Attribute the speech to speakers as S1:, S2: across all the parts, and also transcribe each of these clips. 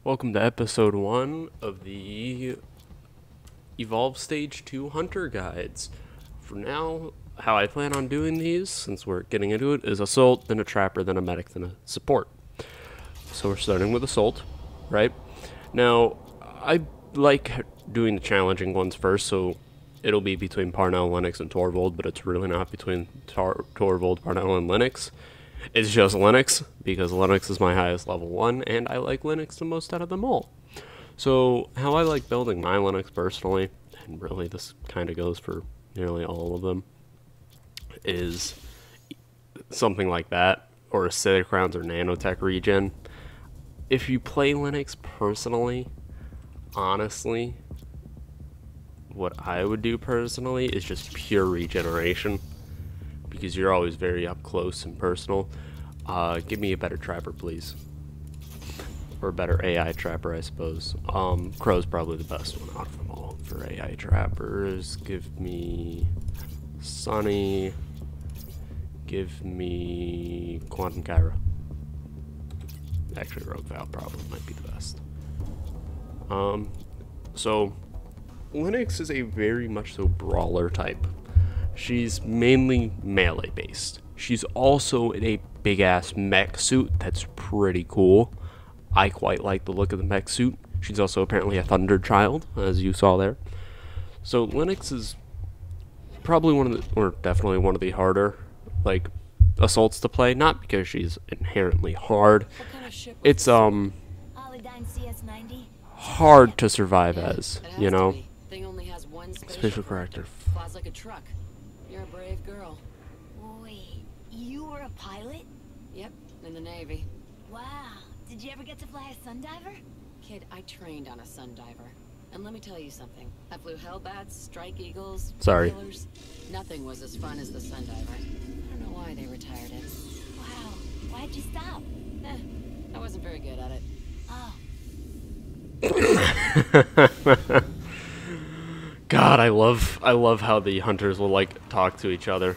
S1: Welcome to episode 1 of the Evolve Stage 2 Hunter Guides. For now, how I plan on doing these, since we're getting into it, is Assault, then a Trapper, then a Medic, then a Support. So we're starting with Assault, right? Now, I like doing the challenging ones first, so it'll be between Parnell, Lennox, and Torvald, but it's really not between Torvald, Parnell, and Lennox. It's just Lennox, because Lennox is my highest level 1, and I like Lennox the most out of them all. So, how I like building my Lennox personally, and really this kind of goes for nearly all of them, is something like that, or Acidic Rounds or Nanotech regen. If you play Lennox personally, honestly, what I would do personally is just pure regeneration, because you're always very up close and personal. Give me a better trapper, please. Or a better AI trapper, I suppose. Crow's probably the best one out of them all for AI trappers. Give me Sunny. Give me Quantum Kyra. Actually, Rogue Val probably might be the best. So, Lennox is a very much so brawler type. She's mainly melee based. She's also in a big ass mech suit that's pretty cool. I quite like the look of the mech suit. She's also apparently a Thunder Child, as you saw there. So Lennox is probably one of the, or definitely one of the harder, like, assaults to play. Not because she's inherently hard. It's hard to survive as, you know. Special character.
S2: Flies like a truck. You're a brave girl.
S3: Wait, you were a pilot?
S2: Yep, in the Navy.
S3: Wow. Did you ever get to fly a sundiver?
S2: Kid, I trained on a sundiver. And let me tell you something. I flew Hellbats, Strike Eagles,
S1: Sorry.
S2: Killers. Nothing was as fun as the sundiver. I don't know why they retired it.
S3: Wow. Why'd you stop?
S2: I wasn't very good at it.
S3: Oh.
S1: God, I love how the hunters will like talk to each other.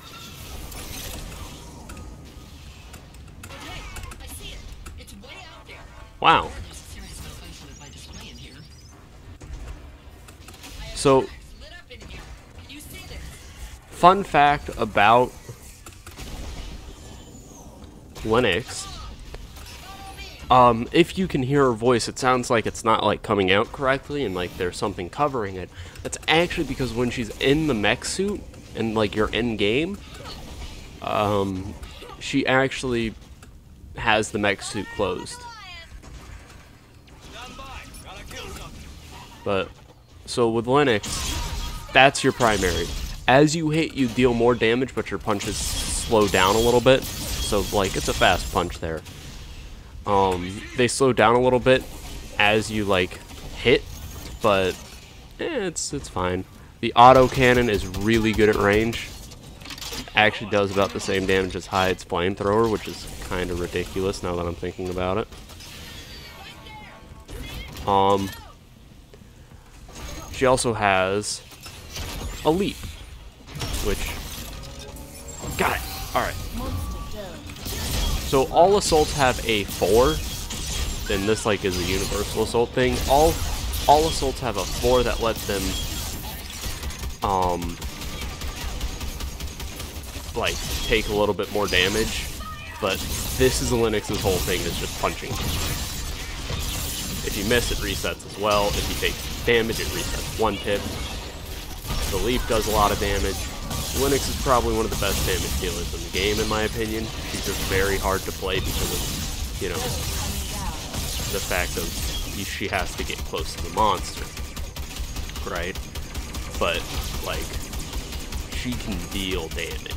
S1: Wow. So, fun fact about Lennox. If you can hear her voice, it sounds like it's not like coming out correctly and like there's something covering it. That's actually because when she's in the mech suit and like you're in game, she actually has the mech suit closed. But so with Lennox, that's your primary. As you hit, you deal more damage, but your punches slow down a little bit. So like it's a fast punch there. They slow down a little bit as you like hit, but it's fine. The auto cannon is really good at range. Actually does about the same damage as Hyde's flamethrower, which is kind of ridiculous now that I'm thinking about it. She also has a leap, which got it. All right. So all assaults have a 4, and this like is a universal assault thing. All assaults have a 4 that lets them like take a little bit more damage. But this is Lennox's whole thing, is just punching. If you miss, it resets as well. If you take damage, it resets 1 tip. The leap does a lot of damage. Lennox is probably one of the best damage dealers in the game, in my opinion. She's just very hard to play because of, you know, the fact of she has to get close to the monster, right? But, like, she can deal damage.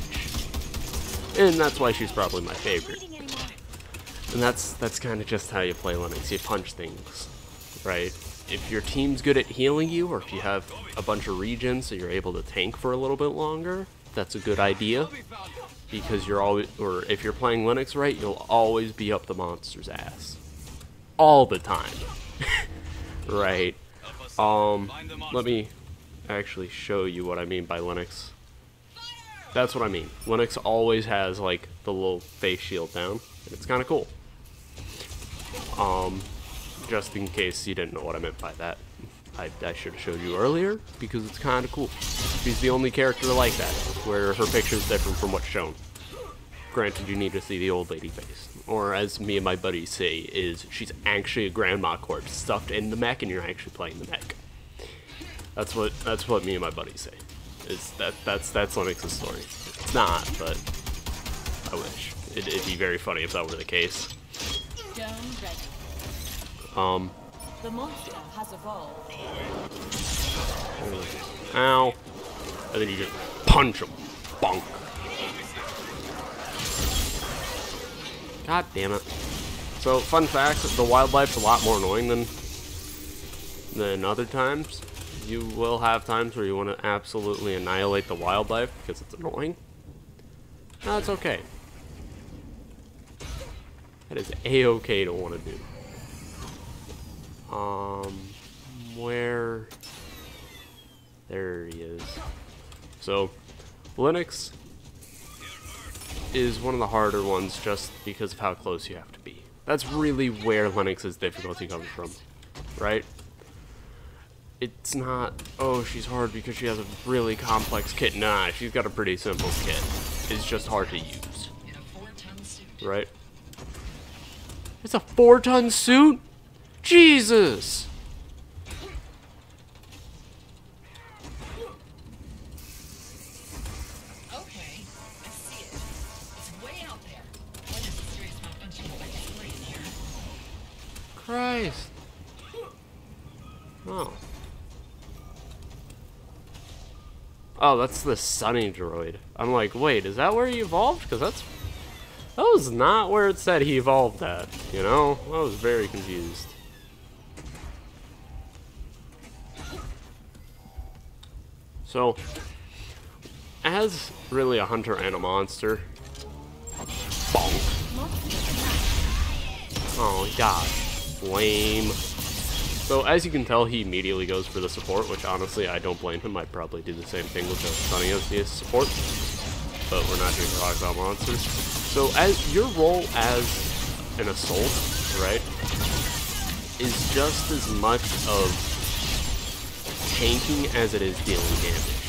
S1: And that's why she's probably my favorite. And that's kind of just how you play Lennox. You punch things, right? If your team's good at healing you, or if you have a bunch of regen so you're able to tank for a little bit longer, that's a good idea. Because you're always, or if you're playing Lennox right, you'll always be up the monster's ass. All the time. Right. Let me actually show you what I mean by Lennox. That's what I mean. Lennox always has, like, the little face shield down, and it's kind of cool. just in case you didn't know what I meant by that. I should have showed you earlier, because it's kind of cool. She's the only character like that, where her picture is different from what's shown. Granted, you need to see the old lady face. Or as me and my buddies say, is she's actually a grandma corpse stuffed in the mech, and you're actually playing the mech. That's what me and my buddies say. That's Lennox's story. It's not, but I wish. It'd be very funny if that were the case.
S2: The monster has evolved.
S1: Ow. And then you just punch him. Bonk. God damn it. So, fun fact, the wildlife's a lot more annoying than other times. You will have times where you want to absolutely annihilate the wildlife because it's annoying. No, it's okay. That is a-okay to want to do. Where? There he is. So, Lennox is one of the harder ones just because of how close you have to be. That's really where Lennox's difficulty comes from, right? It's not, oh, she's hard because she has a really complex kit. Nah, she's got a pretty simple kit. It's just hard to use, right? It's a 4-ton suit? Jesus!
S2: Okay, I see it. It's way out there. What is the serious malfunction of my display in here?
S1: Christ. Oh. Oh, that's the Sunny droid. I'm like, wait, is that where he evolved? Because that was not where it said he evolved at, you know? I was very confused. So, as really a hunter and a monster, bonk. Oh, God. Lame. So, as you can tell, he immediately goes for the support, which honestly, I don't blame him. I'd probably do the same thing with the Sunny as the support. But we're not here to talk about monsters. So, as your role as an assault, right, is just as much of tanking as it is dealing damage.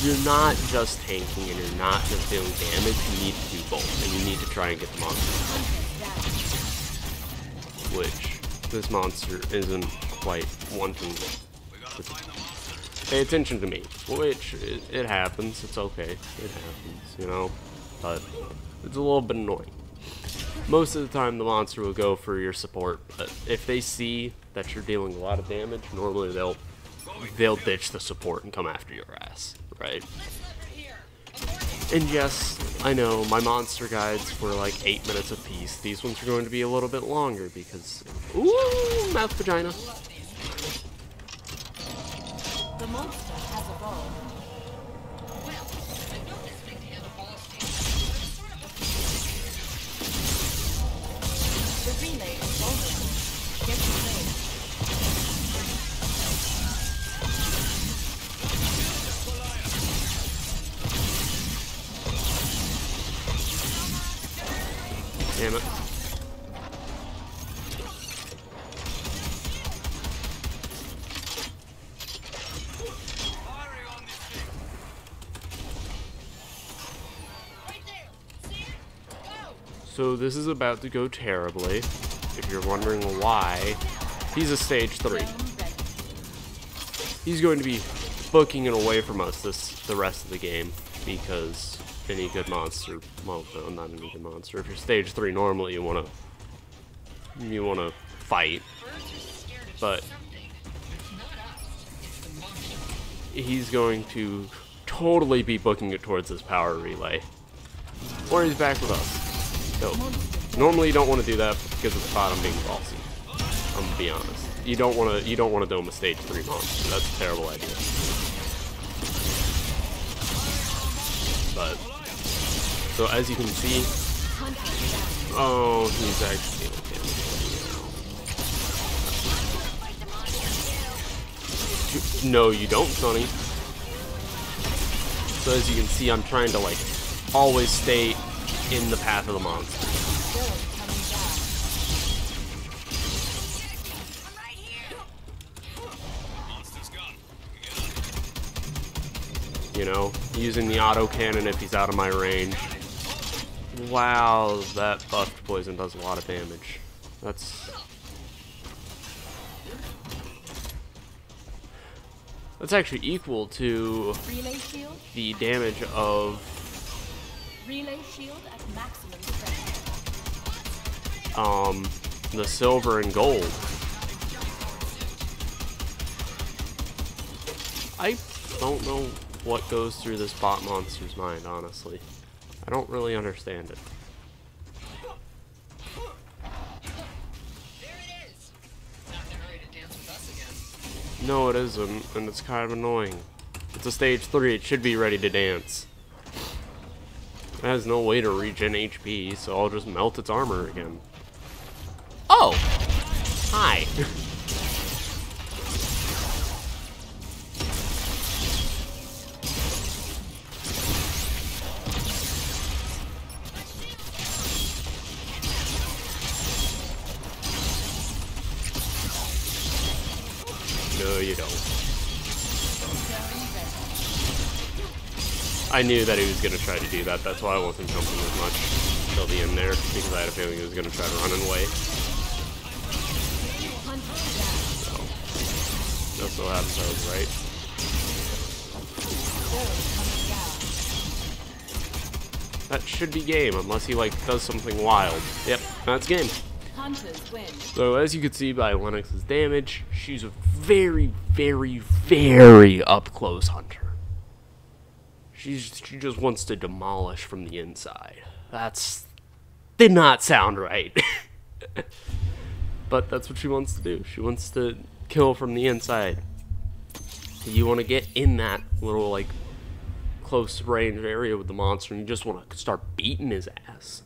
S1: You're not just tanking and you're not just dealing damage, you need to do both, and you need to try and get the monster. Which, this monster isn't quite wanting to pay attention to me. Which, it happens, it's okay, it happens, you know, but it's a little bit annoying. Most of the time the monster will go for your support, but if they see that you're dealing a lot of damage, normally they'll ditch the support and come after your ass, right? And yes, I know, my monster guides were like 8 minutes apiece. These ones are going to be a little bit longer because... Ooh, mouth vagina.
S2: The monster has evolved. Well, I know this thing to have a ball station, but it's sort of a... The relay is vulnerable. Get the relay.
S1: Damn it. So this is about to go terribly. If you're wondering why, he's a stage 3. He's going to be booking it away from us the rest of the game because any good monster, well, no, not any good monster. If you're stage 3, normally you wanna fight, but he's going to totally be booking it towards his power relay, or he's back with us. So normally you don't want to do that because of the thought I'm being ballsy. I'm gonna be honest. You don't want to dome a stage 3 monster. That's a terrible idea. But so as you can see, oh, he's actually okay. No, you don't, Sonny. So as you can see, I'm trying to like always stay in the path of the monster. you know, using the auto cannon if he's out of my range. Wow, that buffed poison does a lot of damage. That's actually equal to
S2: Relay shield.
S1: the damage of
S2: Relay shield at maximum strength.
S1: the silver and gold. I don't know what goes through this bot monster's mind, honestly. I don't really understand it.
S4: There it is. Not in a hurry to dance with us again.
S1: No, it isn't, and it's kind of annoying. It's a stage 3, it should be ready to dance. It has no way to regen HP, so I'll just melt its armor again. Oh! Hi. No, you don't. I knew that he was going to try to do that. That's why I wasn't jumping as much till the end there, because I had a feeling he was going to try to run away. So, that's what happens, I was right. That should be game, unless he, like, does something wild. Yep, that's game.
S2: Hunters win.
S1: So as you can see by Lennox's damage, she's a very, very, very up-close hunter. She just wants to demolish from the inside. Did not sound right. But that's what she wants to do. She wants to kill from the inside. You want to get in that little, like, close range area with the monster, and you just want to start beating his ass.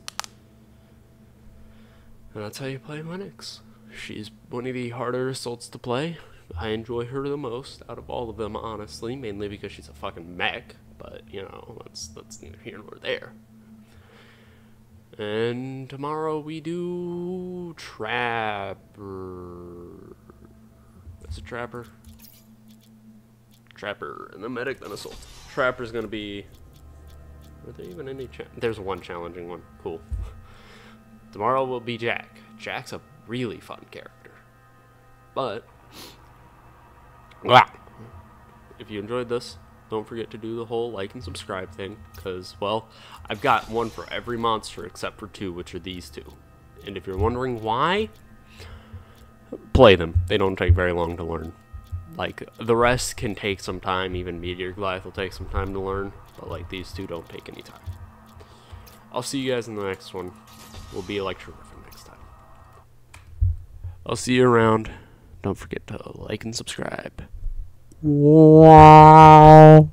S1: And that's how you play Lennox. She's one of the harder assaults to play. I enjoy her the most out of all of them, honestly, mainly because she's a fucking mech. But, you know, that's neither here nor there. And tomorrow we do Trapper. That's a Trapper. Trapper, and then Medic, then Assault. Trapper's gonna be... Are there even any... There's one challenging one. Cool. Tomorrow will be Jack. Jack's a really fun character. But... if you enjoyed this, don't forget to do the whole like and subscribe thing, because, well, I've got one for every monster except for 2, which are these 2. And if you're wondering why, play them. They don't take very long to learn. Like, the rest can take some time, even Meteor Goliath will take some time to learn, but, like, these 2 don't take any time. I'll see you guys in the next one. We'll be Electro Griffin next time. I'll see you around. Don't forget to like and subscribe. Wow.